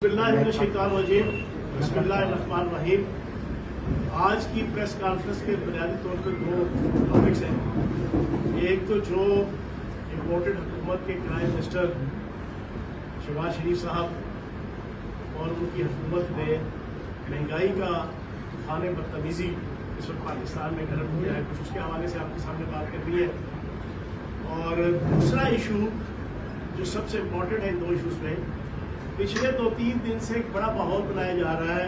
बिस्मिल्लाहिर्रहमानिर्रहीम। आज की प्रेस कॉन्फ्रेंस के बुनियादी तौर पर दो टॉपिक्स हैं। एक तो जो इम्पोर्टेड हुकूमत के प्राइम मिनिस्टर शहबाज शरीफ साहब और उनकी हुकूमत ने महंगाई का तूफान बदतमीज़ी इस वक्त पाकिस्तान में गरम हो गया है, कुछ उसके हवाले से आपके सामने बात करनी है। और दूसरा इशू जो सबसे इम्पोर्टेंट है इन दो इशूज़ में, पिछले 2-3 दिन से एक बड़ा माहौल बनाया जा रहा है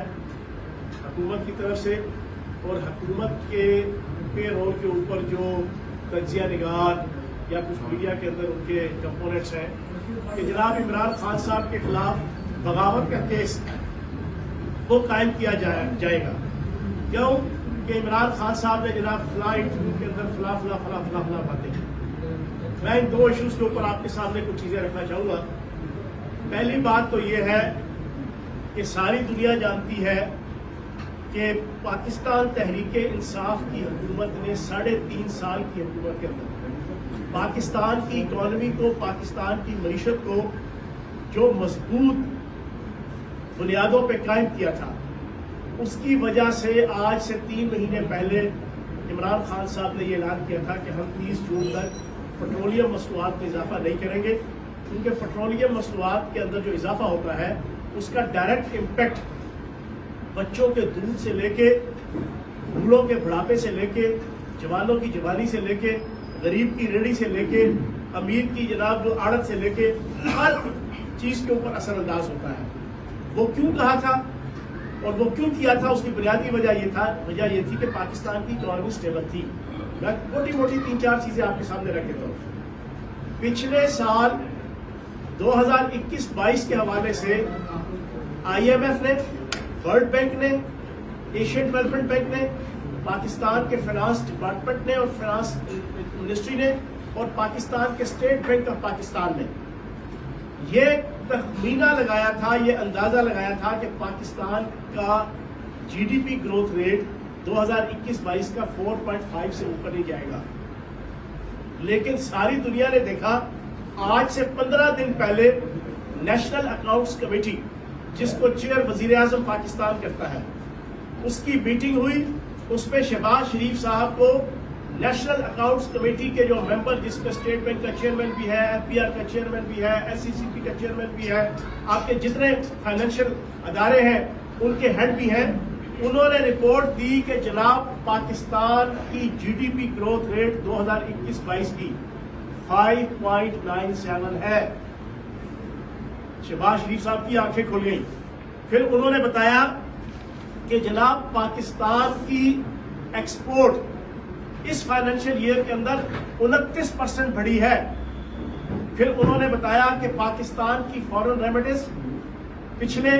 हुकूमत की तरफ से और हुकूमत के रोल के ऊपर जो तज्जिया निगार या कुछ मीडिया के अंदर उनके कंपोनेंट्स हैं कि जनाब इमरान खान साहब के खिलाफ बगावत का केस वो कायम किया जाएगा। क्यों कि इमरान खान साहब ने जनाब फला इंटरव्यू के अंदर फला बातें की। मैं इन दो इशूज़ के ऊपर आपके सामने कुछ चीज़ें रखना चाहूँगा। पहली बात तो ये है कि सारी दुनिया जानती है कि पाकिस्तान तहरीके इंसाफ की हुकूमत ने 3.5 साल की हुकूमत के अंदर पाकिस्तान की इकॉनमी को, पाकिस्तान की मईशत को जो मजबूत बुनियादों पे कायम किया था, उसकी वजह से आज से 3 महीने पहले इमरान खान साहब ने ये ऐलान किया था कि हम 30 जून तक पेट्रोलियम मसनूआत में इजाफा नहीं करेंगे, क्योंकि पेट्रोलियम मसनूआत के अंदर जो इजाफा होता है उसका डायरेक्ट इम्पैक्ट बच्चों के दूध से लेके, बूढ़ों के बुढ़ापे से लेके, जवानों की जवानी से लेके, गरीब की रेहड़ी से लेके, अमीर की जनाब आड़त से लेके हर चीज़ के ऊपर असरअंदाज होता है। वो क्यों कहा था और वो क्यों किया था, उसकी बुनियादी वजह ये थी कि पाकिस्तान की इकॉनमी स्टेबल थी। मैं मोटी 3-4 चीज़ें आपके सामने रख देता हूँ। पिछले साल 2021-22 के हवाले से IMF ने, वर्ल्ड बैंक ने, एशियन डेवलपमेंट बैंक ने, पाकिस्तान के फाइनेंस डिपार्टमेंट ने और फाइनेंस मिनिस्ट्री ने और पाकिस्तान के स्टेट बैंक ऑफ पाकिस्तान ने ये तखमीना लगाया था, ये अंदाजा लगाया था कि पाकिस्तान का GDP ग्रोथ रेट 2021-22 का 4.5 से ऊपर नहीं जाएगा। लेकिन सारी दुनिया ने देखा, आज से 15 दिन पहले नेशनल अकाउंट्स कमेटी, जिसको चेयर वजीर आजम पाकिस्तान करता है, उसकी मीटिंग हुई। उसमें शहबाज शरीफ साहब को नेशनल अकाउंट्स कमेटी के जो मेंबर, जिसमें स्टेट बैंक का चेयरमैन भी है, FBR का चेयरमैन भी है, SECP का चेयरमैन भी है, आपके जितने फाइनेंशियल अदारे हैं उनके हेड भी हैं, उन्होंने रिपोर्ट दी कि जनाब पाकिस्तान की GDP ग्रोथ रेट 2021-22 की 5.97 है। शहबाज शरीफ साहब की आंखें खुल गई। फिर उन्होंने बताया कि जनाब पाकिस्तान की एक्सपोर्ट इस फाइनेंशियल ईयर के अंदर 29% बढ़ी है। फिर उन्होंने बताया कि पाकिस्तान की फॉरेन रेमिटेंस पिछले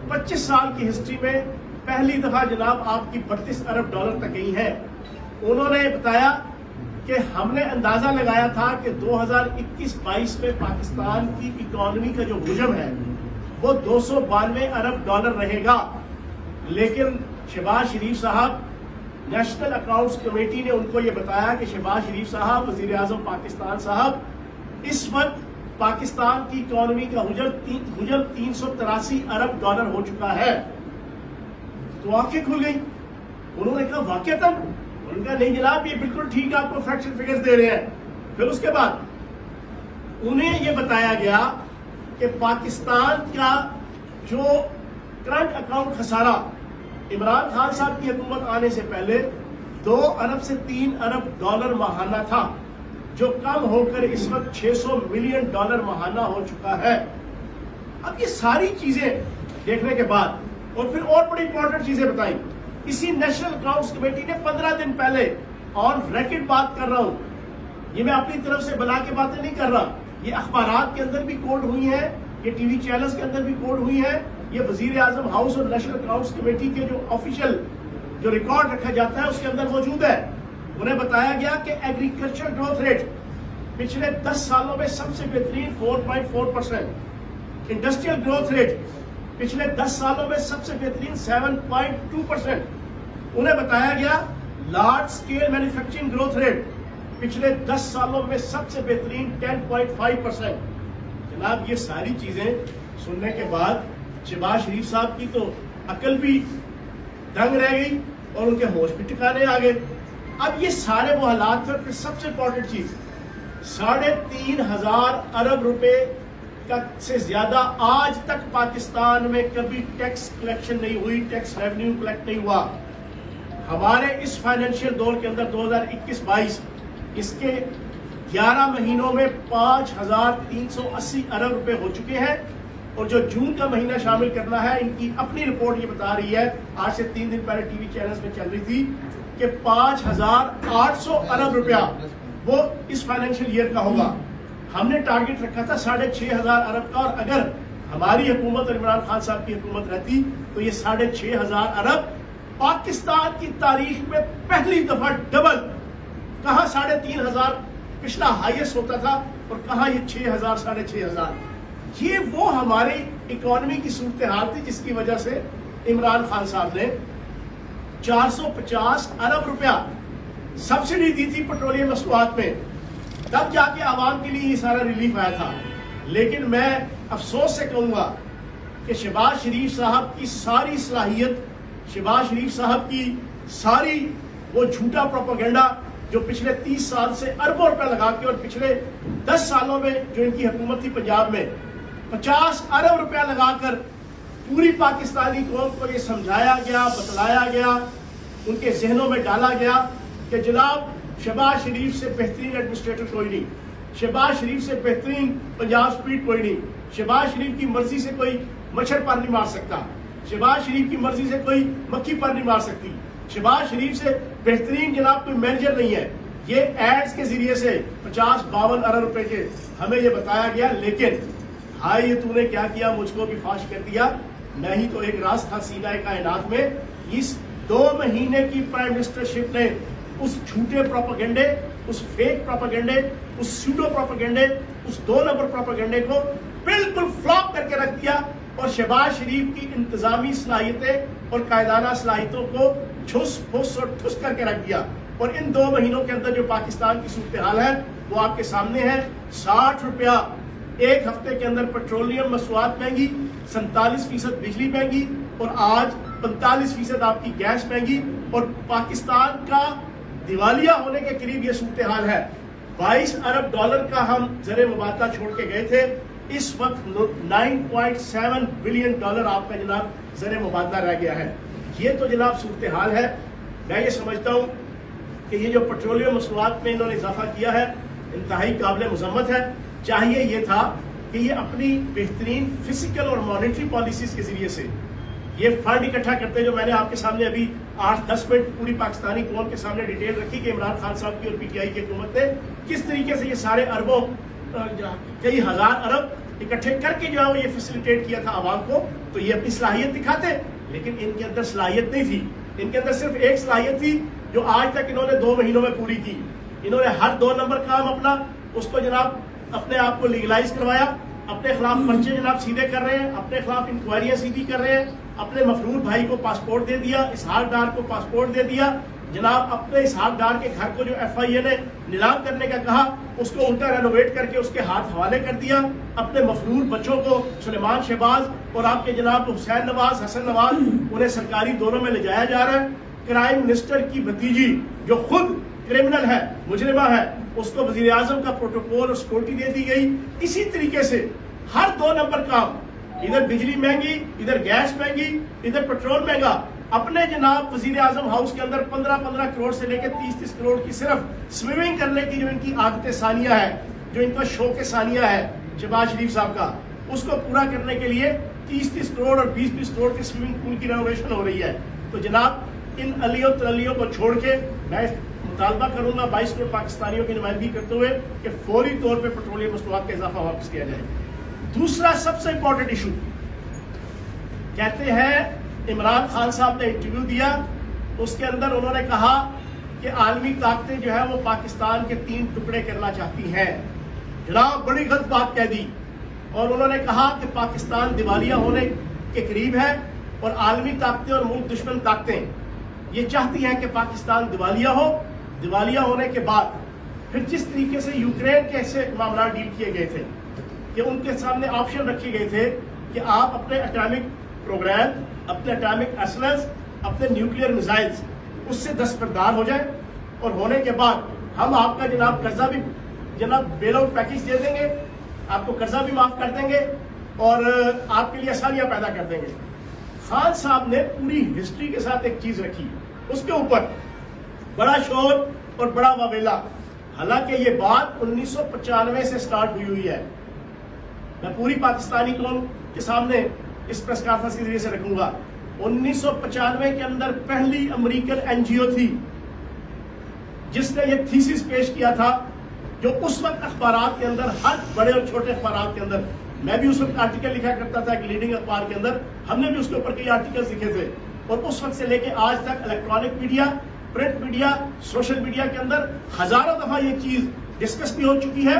25 साल की हिस्ट्री में पहली दफा जनाब आपकी 32 अरब डॉलर तक गई है। उन्होंने बताया कि हमने अंदाजा लगाया था कि 2021-22 में पाकिस्तान की इकॉनमी का जो हुजम है वो 292 अरब डॉलर रहेगा। लेकिन शहबाज शरीफ साहब, नेशनल अकाउंट्स कमेटी ने उनको ये बताया कि शहबाज शरीफ साहब, वजीर आजम पाकिस्तान साहब, इस वक्त पाकिस्तान की इकॉनमी का हुजम 383 अरब डॉलर हो चुका है। तो आंखें खुल गई। उन्होंने कहा वाकईतन? उनका नहीं जनाब, ये बिल्कुल ठीक आपको फ्रैक्शन फिगर्स दे रहे हैं। फिर उसके बाद उन्हें ये बताया गया कि पाकिस्तान का जो करंट अकाउंट खसारा इमरान खान साहब की हुकूमत आने से पहले 2 अरब से 3 अरब डॉलर माहाना था, जो कम होकर इस वक्त 600 मिलियन डॉलर माहाना हो चुका है। अब ये सारी चीजें देखने के बाद और फिर और बड़ी इंपॉर्टेंट चीजें बताई। इसी नेशनल अकाउंट्स कमेटी ने 15 दिन पहले, ऑन रिकॉर्ड बात कर रहा हूं, ये मैं अपनी तरफ से बना के बातें नहीं कर रहा, ये अखबारात के अंदर भी कोट हुई है, ये टीवी चैनल्स के अंदर भी कोट हुई है, ये वजीर आजम हाउस और नेशनल अकाउंट्स कमेटी के जो ऑफिशियल जो रिकॉर्ड रखा जाता है उसके अंदर मौजूद है। उन्हें बताया गया कि एग्रीकल्चर ग्रोथ रेट पिछले 10 सालों में सबसे बेहतरीन 4.4%, इंडस्ट्रियल ग्रोथ रेट पिछले 10 सालों में सबसे बेहतरीन 7.2%। उन्हें बताया गया large scale manufacturing growth rate पिछले 10 सालों में सबसे बेहतरीन 10.5%। जनाब, ये सारी चीजें सुनने के बाद शहबाज शरीफ साहब की तो अकल भी दंग रह गई और उनके होश भी ठिकाने आ गए। अब ये सारे वो हालात थे। फिर सबसे इंपॉर्टेंट चीज, 3,500 अरब रुपए का से ज्यादा आज तक पाकिस्तान में कभी टैक्स कलेक्शन नहीं हुई, टैक्स रेवेन्यू कलेक्ट नहीं हुआ। हमारे इस फाइनेंशियल दौर के अंदर 2021-22 इसके 11 महीनों में 5,380 अरब रुपए हो चुके हैं, और जो जून का महीना शामिल करना है, इनकी अपनी रिपोर्ट ये बता रही है, आज से 3 दिन पहले टीवी चैनल्स में चल रही थी कि 5,800 अरब रुपया वो इस फाइनेंशियल ईयर का होगा। हमने टारगेट रखा था 6,500 अरब का, और अगर हमारी हुकूमत और इमरान खान साहब की हुकूमत रहती तो ये 6,500 अरब पाकिस्तान की तारीख में पहली दफा डबल, कहां 3,500 पिछला हाईएस्ट होता था और कहां ये 6,000 6,500। ये वो हमारी इकोनॉमी की सूरत हाल थी जिसकी वजह से इमरान खान साहब ने 450 अरब रुपया सब्सिडी दी थी पेट्रोलियम मसनूआत में, तब जाके आवाम के लिए ये सारा रिलीफ आया था। लेकिन मैं अफसोस से कहूंगा कि शहबाज शरीफ साहब की सारी सलाहियत, शहबाज शरीफ साहब की सारी वो झूठा प्रोपेगेंडा जो पिछले 30 साल से अरबों रुपए लगा के, और पिछले 10 सालों में जो इनकी हुकूमत थी पंजाब में 50 अरब रुपया लगाकर पूरी पाकिस्तानी कौम को ये समझाया गया, बतलाया गया, उनके जहनों में डाला गया कि जनाब शहबाज शरीफ से बेहतरीन एडमिनिस्ट्रेटर कोई नहीं, शहबाज शरीफ से बेहतरीन पंजाब स्पीड कोई नहीं, शहबाज शरीफ की मर्जी से कोई मच्छर पर नहीं मार सकता, शहबाज शरीफ की मर्जी से कोई मक्खी पर नहीं मार सकती, शहबाज शरीफ से बेहतरीन जनाब कोई मैनेजर नहीं है। ये एड्स के जरिए से 50-52 अरब रुपए के हमें ये बताया गया। लेकिन भाई ये तूने क्या किया, मुझको भी फाश कर दिया। नहीं तो एक राज था सीनाए कायनात में। इस 2 महीने की प्राइम मिनिस्टरशिप ने उस झूठे प्रोपेगेंडे, उस फेक प्रोपेगेंडे, उस सूडो प्रोपेगेंडे, उस 2 नंबर प्रोपेगेंडे को बिल्कुल फ्लॉप करके रख दिया, और शहबाज शरीफ की इंतजामी सलाहियतें और कायदाना सलाहियतों को छुस फुस और ठुस करके रख दिया। और इन 2 महीनों के अंदर जो पाकिस्तान की सूरत हाल है वो आपके सामने है। 60 रुपया एक हफ्ते के अंदर पेट्रोलियम मसनूआत महंगी, 47% बिजली महंगी, और आज 45% आपकी गैस महंगी, और पाकिस्तान का दिवालिया होने के करीब ये सूरत हाल है। 22 अरब डॉलर का हम ज़र मुबादला छोड़ के गए थे, इस वक्त 9.7 बिलियन डॉलर आपका जनाब ज़र मुबादला रह गया है। ये तो जनाब सूरत हाल है। मैं ये समझता हूँ कि ये जो पेट्रोलियम मसनूआत में इन्होंने इजाफा किया है इंतहाई काबिल मजम्मत है। चाहिए ये था कि ये अपनी बेहतरीन फिजिकल और मॉनेटरी पॉलिसीज के जरिए से ये फंड इकट्ठा करते, जो मैंने आपके सामने अभी 8-10 मिनट पूरी पाकिस्तानी कौम के सामने डिटेल रखी कि इमरान खान साहब की और पीटीआई की हुकूमत ने किस तरीके से ये सारे अरबों, कई हजार अरब इकट्ठे करके जो है वो ये फैसिलिटेट किया था आवाम को। तो ये अपनी सलाहियत दिखाते, लेकिन इनके अंदर सलाहियत नहीं थी। इनके अंदर सिर्फ एक सलाहियत थी जो आज तक इन्होंने 2 महीनों में पूरी की। इन्होंने हर 2 नंबर काम अपना उसको जनाब अपने आप को लीगलाइज करवाया, अपने खिलाफ पर्चे जनाब सीधे कर रहे हैं, अपने खिलाफ इंक्वायरियां सीधी कर रहे हैं, अपने मफरूर भाई को पासपोर्ट दे दिया, इसहाक डार को पासपोर्ट दे दिया जनाब, अपने इसहाक डार के घर को जो FIA ने नीलाम करने का कहा उसको उल्टा रेनोवेट करके उसके हाथ हवाले कर दिया। अपने मफरूर बच्चों को सुलेमान शहबाज और आपके जनाब हुसैन नवाज, हसन नवाज, उन्हें सरकारी दौरों में ले जाया जा रहा है। क्राइम मिनिस्टर की भतीजी जो खुद क्रिमिनल है, मुजरिमा है, उसको वजीर आजम का प्रोटोकॉल और सिक्योरिटी दे दी गई। इसी तरीके से हर 2 नंबर काम, इधर बिजली महंगी, इधर गैस महंगी, इधर पेट्रोल महंगा। अपने जनाब वजीर आजम हाउस के अंदर 15-15 करोड़ से लेकर 30-30 करोड़ की सिर्फ स्विमिंग करने की जो इनकी आदतें सानिया है, जो इनका शौक सानिया है शहबाज शरीफ साहब का, उसको पूरा करने के लिए 30-30 करोड़ और 20-20 करोड़ की स्विमिंग पूल की रेनोवेशन हो रही है। तो जनाब इन अलियों तलियों को छोड़ के मैं मुतालबा करूंगा 22 करोड़ पाकिस्तानियों की नुमाइंदगी करते हुए कि फौरी तौर पर पेट्रोलियम मसनूआत का इजाफा वापस किया जाए। दूसरा सबसे इंपॉर्टेंट इशू, कहते हैं इमरान खान साहब ने इंटरव्यू दिया, उसके अंदर उन्होंने कहा कि आलमी ताकतें जो है वो पाकिस्तान के 3 टुकड़े करना चाहती हैं। जनाब बड़ी गलत बात कह दी, और उन्होंने कहा कि पाकिस्तान दिवालिया होने के करीब है, और आलमी ताकतें और मुल्क दुश्मन ताकतें ये चाहती हैं कि पाकिस्तान दिवालिया हो। दिवालिया होने के बाद फिर जिस तरीके से यूक्रेन के ऐसे मामला डील किए गए थे कि उनके सामने ऑप्शन रखे गए थे کہ آپ اپنے اٹامک پروگرام، اپنے اٹامک ارسنلز، اپنے نیوکلیئر میزائلز اس سے دستبردار ہو جائیں، اور ہونے کے بعد ہم آپ کا جناب قرضہ بھی جناب بیل آؤٹ پیکج دے دیں گے، آپ کو قرضہ بھی معاف کر دیں گے اور آپ کے لیے آسانیاں پیدا کر دیں گے۔ خان صاحب نے پوری ہسٹری کے ساتھ ایک چیز رکھی، اس کے اوپر بڑا شور اور بڑا واویلا، حالانکہ یہ بات 1995 سے سٹارٹ ہوئی ہے۔ میں پوری پاکستانی قوم کے سامنے اس پریس کانفرنس کے ذریعے سے رکھوں گا، 1995 کے اندر پہلی امریکن این جی او تھی جس نے یہ تھیسس پیش کیا تھا، جو اس وقت اخبارات کے اندر، ہر بڑے اور چھوٹے اخبارات کے اندر، میں بھی اس وقت آرٹیکل لکھا کرتا تھا ایک لیڈنگ اخبار کے اندر، ہم نے بھی اس کے اوپر کئی آرٹیکلز لکھے تھے، اور اس وقت سے لے کے آج تک electronic media, print media, social media کے اندر ہزاروں دفعہ یہ چیز ڈسکس بھی ہو چکی ہے،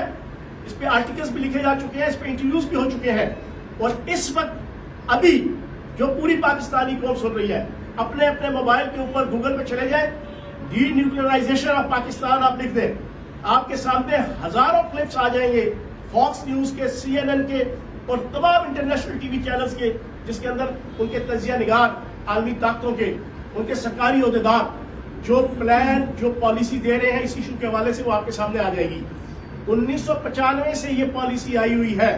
اس پہ آرٹیکلز بھی لکھے جا چکے ہیں، اس پہ انٹرویوز بھی ہو چکے ہیں، اور اس وقت ابھی جو پوری پاکستانی قوم سن رہی ہے، اپنے اپنے موبائل کے اوپر گوگل پہ چلے جائیں، ڈی نیوکلیئرائزیشن آف پاکستان آپ لکھ دیں، آپ کے سامنے ہزاروں کلپس آ جائیں گے، فاکس نیوز کے، سی این این کے اور تمام انٹرنیشنل ٹی وی چینلز کے، جس کے اندر ان کے تجزیہ نگار عالمی طاقتوں کے، ان کے سرکاری عہدیدار جو پلان، جو پالیسی دے رہے ہیں اس ایشو کے حوالے سے، وہ آپ کے سامنے آ جائے گی۔ 1995 سے یہ پالیسی آئی ہوئی ہے۔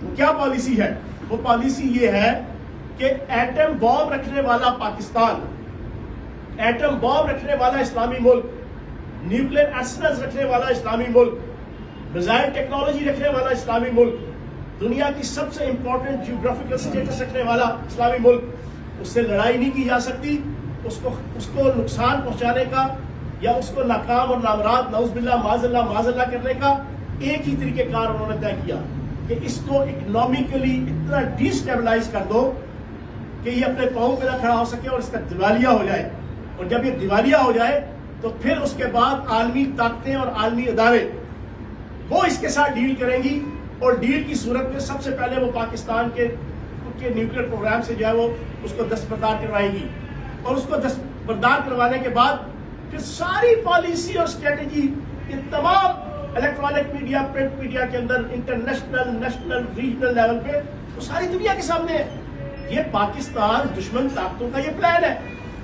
وہ کیا پالیسی ہے؟ وہ پالیسی یہ ہے کہ ایٹم بام رکھنے والا پاکستان، ایٹم بام رکھنے والا اسلامی ملک، نیوکلیئر ارسنلز رکھنے والا اسلامی ملک، میزائل ٹیکنالوجی رکھنے والا اسلامی ملک، دنیا کی سب سے امپورٹنٹ جیوگرافیکل سٹیٹس رکھنے والا اسلامی ملک، اس سے لڑائی نہیں کی جا سکتی، اس کو نقصان پہنچانے کا یا اس کو ناکام اور نامراد، نعوذ باللہ معاذ اللہ کرنے کا ایک ہی طریقہ کار انہوں نے طے کیا کہ اس کو اکنامکلی اتنا ڈی اسٹیبلائز کر دو کہ یہ اپنے پاؤں پہ نہ کھڑا ہو سکے اور اس کا دیوالیہ ہو جائے، اور جب یہ دیوالیہ ہو جائے تو پھر اس کے بعد عالمی طاقتیں اور عالمی ادارے وہ اس کے ساتھ ڈیل کریں گی، اور ڈیل کی صورت میں سب سے پہلے وہ پاکستان کے نیوکلیئر پروگرام سے جو ہے وہ اس کو دستبردار کروائیں گی، اور اس کو دستبردار کروانے کے بعد پھر ساری پالیسی اور اسٹریٹجی ان تمام الیکٹرانک میڈیا، پرنٹ میڈیا کے اندر، انٹرنیشنل، نیشنل، ریجنل لیول پہ وہ ساری دنیا کے سامنے ہے۔ یہ پاکستان دشمن طاقتوں کا یہ پلان ہے۔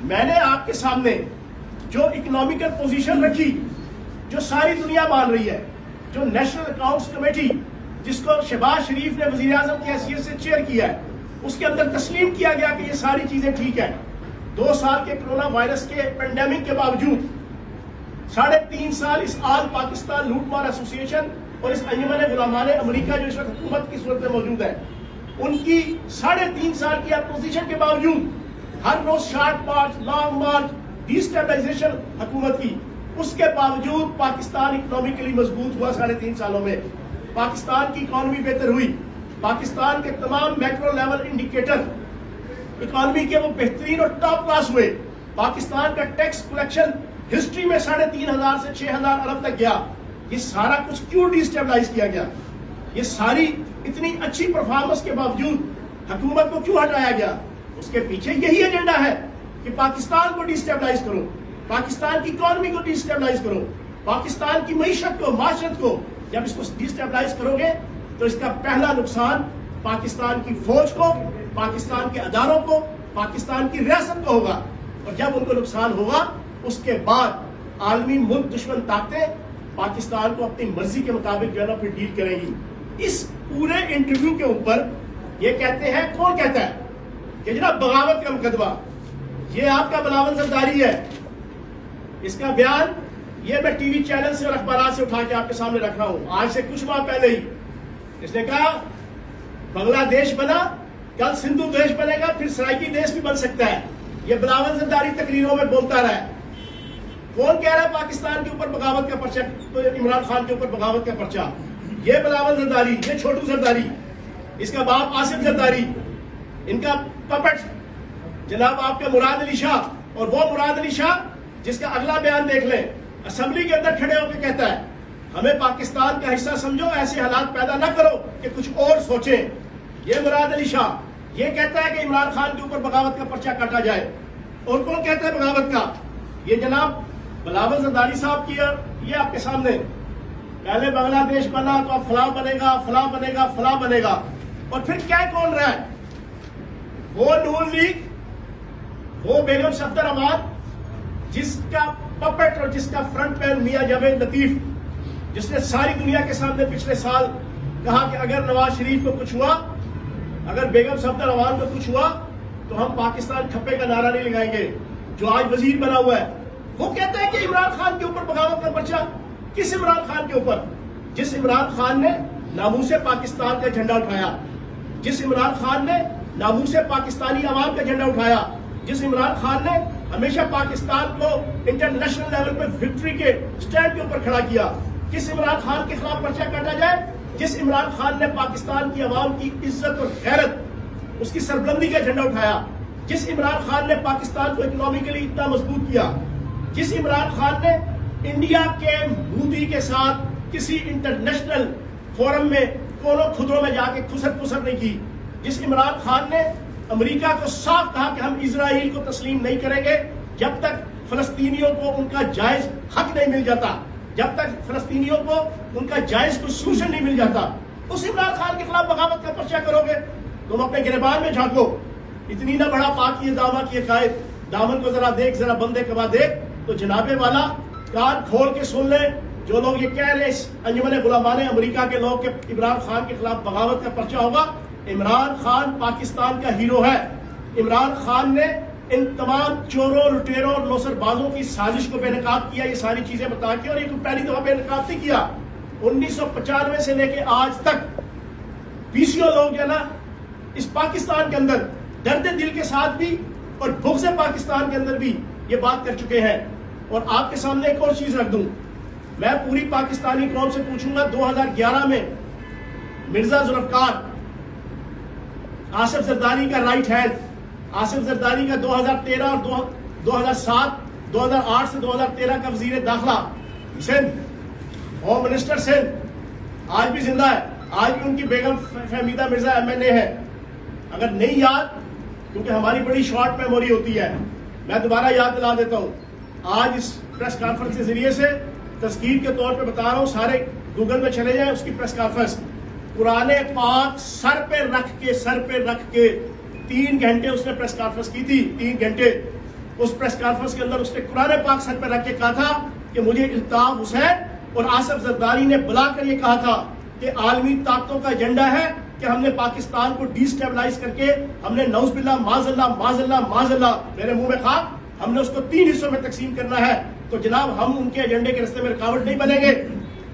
میں نے آپ کے سامنے جو اکنامیکل پوزیشن رکھی، جو ساری دنیا مان رہی ہے، جو نیشنل اکاؤنٹس کمیٹی جس کو شہباز شریف نے وزیر اعظم کی حیثیت سے چیئر کیا ہے، اس کے اندر تسلیم کیا گیا کہ یہ ساری چیزیں ٹھیک ہیں۔ 2 سال کے کرونا وائرس کے پینڈیمک کے باوجود 3.5 سال اس آل پاکستان لوٹ مار ایسوسی ایشن اور اس انجمن غلامان امریکہ جو اس وقت حکومت کی صورت میں موجود ہے، ان کی 3.5 سال کی اپوزیشن کے باوجود ہر روز short march, long march, destabilization حکومت کی، اس کے باوجود پاکستان اکنامکلی مضبوط ہوا۔ 3.5 سالوں میں پاکستان کی اکانومی بہتر ہوئی، پاکستان کے تمام میکرو لیول انڈیکیٹر اکانومی کے وہ بہترین اور ٹاپ کلاس ہوئے۔ پاکستان کا ٹیکس کلیکشن ہسٹری میں 3,500 سے 6,000 ارب تک گیا۔ یہ سارا کچھ کیوں ڈی اسٹیبلائز کیا گیا؟ یہ ساری اتنی اچھی پرفارمنس کے باوجود حکومت کو کیوں ہٹایا گیا؟ اس کے پیچھے یہی ایجنڈا ہے کہ پاکستان کو ڈی اسٹیبلائز کرو، پاکستان کی اکانومی کو ڈی اسٹیبلائز کرو، پاکستان کی معیشت کو، معاشرت کو۔ جب اس کو ڈی اسٹیبلائز کرو گے تو اس کا پہلا نقصان پاکستان کی فوج کو، پاکستان کے اداروں کو، پاکستان کی ریاست کو ہوگا، اور جب ان کو نقصان ہوگا اس کے بعد عالمی ملک دشمن طاقتیں پاکستان کو اپنی مرضی کے مطابق جو ہے نا پھر ڈیل کریں گی۔ اس پورے انٹرویو کے اوپر یہ کہتے ہیں، کون کہتا ہے کہ جناب بغاوت کا مقدمہ، یہ آپ کا بلاول زرداری ہے۔ اس کا بیان یہ میں ٹی وی چینل سے اور اخبارات سے اٹھا کے آپ کے سامنے رکھ رہا ہوں، آج سے کچھ ماہ پہلے ہی۔ اس نے کہا بنگلہ دیش بنا، کل سندھو دیش بنے گا، پھر سرائکی دیش بھی بن سکتا ہے۔ یہ بلاول زرداری تقریروں میں بولتا رہا ہے۔ کون کہہ رہا ہے پاکستان کے اوپر بغاوت کا پرچہ، عمران خان کے اوپر بغاوت کا پرچہ؟ یہ بلاول زرداری، یہ چھوٹو زرداری، اس کا باپ آصف زرداری، ان کا پپٹ جناب آپ کے مراد علی شاہ، اور وہ مراد علی شاہ جس کا اگلا بیان دیکھ لیں، اسمبلی کے اندر کھڑے ہو کے کہتا ہے ہمیں پاکستان کا حصہ سمجھو، ایسے حالات پیدا نہ کرو کہ کچھ اور سوچیں۔ یہ مراد علی شاہ یہ کہتا ہے کہ عمران خان کے اوپر بغاوت کا پرچہ کاٹا جائے۔ اور کون کہتا ہے بغاوت کا؟ یہ جناب بلاول زرداری صاحب کی، یہ آپ کے سامنے، پہلے بنگلہ دیش بنا تو اب فلاں بنے گا، فلاں بنے گا، فلاں بنے گا۔ اور پھر کیا کون رہا ہے؟ وہ نون لیگ، وہ بیگم صفدر امان جس کا پپٹ اور جس کا فرنٹ مین میاں جاوید لطیف، جس نے ساری دنیا کے سامنے پچھلے سال کہا کہ اگر نواز شریف کو کچھ ہوا، اگر بیگم صفدر امان کو کچھ ہوا تو ہم پاکستان کھپے کا نعرہ نہیں لگائیں گے، جو آج وزیر بنا ہوا ہے۔ وہ کہتا ہے کہ عمران خان کے اوپر بغاوت کا پرچہ۔ کس عمران خان کے اوپر؟ جس عمران خان نے ناموس پاکستان کا جھنڈا اٹھایا، جس عمران خان نے ناموس پاکستانی عوام کا جھنڈا اٹھایا، جس عمران خان نے ہمیشہ پاکستان کو انٹرنیشنل لیول پہ وکٹری کے سٹینڈ کے اوپر کھڑا کیا۔ کس عمران خان کے خلاف پرچہ کاٹا جائے؟ جس عمران خان نے پاکستان کی عوام کی عزت اور غیرت، اس کی سربلندی کا جھنڈا اٹھایا، جس عمران خان نے پاکستان کو اکنامکلی اتنا مضبوط کیا، جس عمران خان نے انڈیا کے مودی کے ساتھ کسی انٹرنیشنل فورم میں کونوں خدروں میں جا کے خسر پسر نہیں کی، جس عمران خان نے امریکہ کو صاف کہا کہ ہم اسرائیل کو تسلیم نہیں کریں گے جب تک فلسطینیوں کو ان کا جائز حق نہیں مل جاتا، جب تک فلسطینیوں کو ان کا جائز سولوشن نہیں مل جاتا، اس عمران خان کے خلاف بغاوت کا پرچہ کرو گے؟ تم اپنے گریبان میں جھانکو، اتنی نہ بڑا پاکی دامہ کیے قائد، دامن کو ذرا دیکھ، ذرا بندے کبا دیکھ۔ تو جناب والا کان کھول کے سن لیں، جو لوگ یہ کہہ رہے اس انجمن غلامان امریکہ کے لوگ کہ عمران خان کے خلاف بغاوت کا پرچہ ہوگا، عمران خان پاکستان کا ہیرو ہے۔ عمران خان نے ان تمام چوروں، لٹیروں اور نوسر بازوں کی سازش کو بے نقاب کیا، یہ ساری چیزیں بتا کے، اور یہ پہلی دفعہ بے نقاب نہیں کیا۔ 1995 سے لے کے آج تک PCO لوگ جو ہے نا اس پاکستان کے اندر درد دل کے ساتھ بھی اور بغض پاکستان کے اندر بھی یہ بات کر چکے ہیں۔ اور آپ کے سامنے ایک اور چیز رکھ دوں، میں پوری پاکستانی قوم سے پوچھوں گا، 2011 میں مرزا ذوالفقار، آصف زرداری کا رائٹ ہینڈ، آصف زرداری کا 2013 اور 2008 سے 2013 کا وزیر داخلہ سندھ، ہوم منسٹر سندھ، آج بھی زندہ ہے، آج بھی ان کی بیگم فہمیدہ مرزا MNA ہے۔ اگر نہیں یاد، کیونکہ ہماری بڑی شارٹ میموری ہوتی ہے، میں دوبارہ یاد دلا دیتا ہوں۔ آج اس پریس کانفرنس کے ذریعے سے تذکیر کے طور پہ بتا رہا ہوں، سارے گوگل میں چلے جائیں، اس کی پریس کانفرنس قرآن پاک سر پہ رکھ کے 3 گھنٹے اس نے پریس کانفرنس کی تھی، 3 گھنٹے۔ اس پریس کانفرنس کے اندر اس نے قرآن پاک سر پہ رکھ کے کہا تھا کہ مجھے الطاف حسین اور آصف زرداری نے بلا کر یہ کہا تھا کہ عالمی طاقتوں کا ایجنڈا ہے کہ ہم نے پاکستان کو ڈی اسٹیبلائز کر کے ہم نے نعوذ باللہ معاذ اللہ میرے منہ میں خاک، ہم نے اس کو 3 حصوں میں تقسیم کرنا ہے۔ تو جناب ہم ان کے ایجنڈے کے راستے میں رکاوٹ نہیں بنیں گے،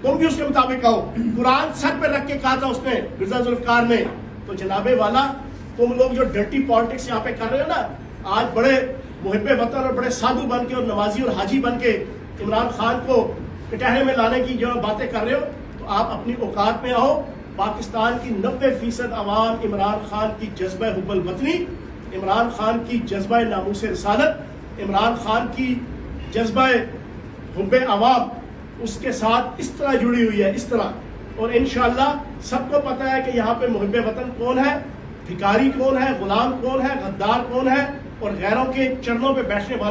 تم بھی اس کے مطابق کہو۔ قرآن سر پہ رکھ کے کہا تھا اس نے، مرزا ذوالفقار نے۔ تو جناب والا تم لوگ جو ڈرٹی پالیٹکس یہاں پہ کر رہے ہو نا، آج بڑے محب وطن اور بڑے سادھو بن کے اور نمازی اور حاجی بن کے عمران خان کو کٹہرے میں لانے کی جو باتیں کر رہے ہو، تو آپ اپنی اوقات میں آؤ۔ پاکستان کی 90% عوام عمران خان کی جذبہ حب الوطنی، عمران خان کی جذبہ ناموس رسالت، عمران خان کی جذبہ حب عوام اس کے ساتھ اس طرح جڑی ہوئی ہے، اس طرح۔ اور انشاءاللہ سب کو پتہ ہے کہ یہاں پہ محب وطن کون ہے، بھکاری کون ہے، غلام کون ہے، غدار کون ہے، اور غیروں کے چرنوں پہ بیٹھنے والا